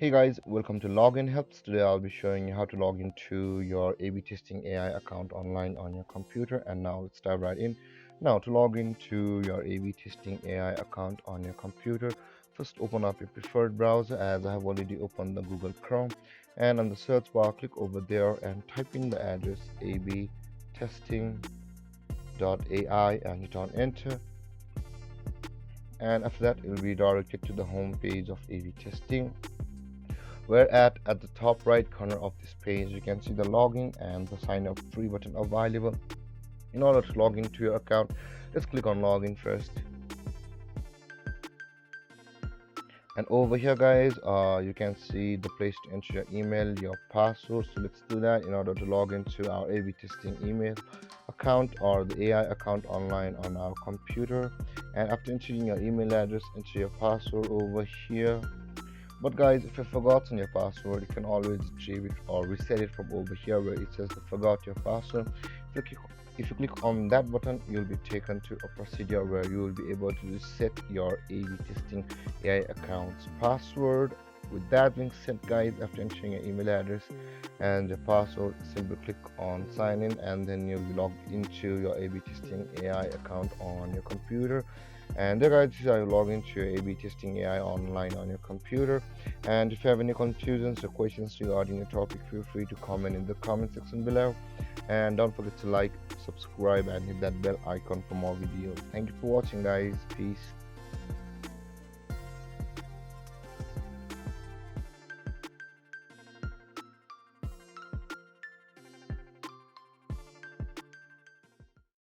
Hey guys, welcome to Login Helps. Today I'll be showing you how to log into your A/B testing AI account online on your computer. And now let's dive right in. Now to log into your A/B testing AI account on your computer, first open up your preferred browser as I have already opened the Google Chrome. And on the search bar, click over there and type in the address abtesting.ai and hit on enter. And after that, it will be directed to the home page of A/B testing, where at the top right corner of this page you can see the login and the sign up free button available. In order to log into your account, let's click on login first. And over here guys, you can see the place to enter your email, your password. So let's do that in order to log into our A/B testing email account or the AI account online on our computer. And after entering your email address, enter your password over here. But guys, if you've forgotten your password, you can always retrieve it or reset it from over here where it says forgot your password. If you click on that button, you'll be taken to a procedure where you will be able to reset your A/B testing AI account's password. With that being said guys, after entering your email address and your password, simply click on sign in and then you'll be logged into your A/B testing AI account on your computer. And there guys, this is how you log into your A/B testing AI online on your computer. And if you have any confusions or questions regarding the topic, feel free to comment in the comment section below. And don't forget to like, subscribe and hit that bell icon for more videos. Thank you for watching guys. Peace.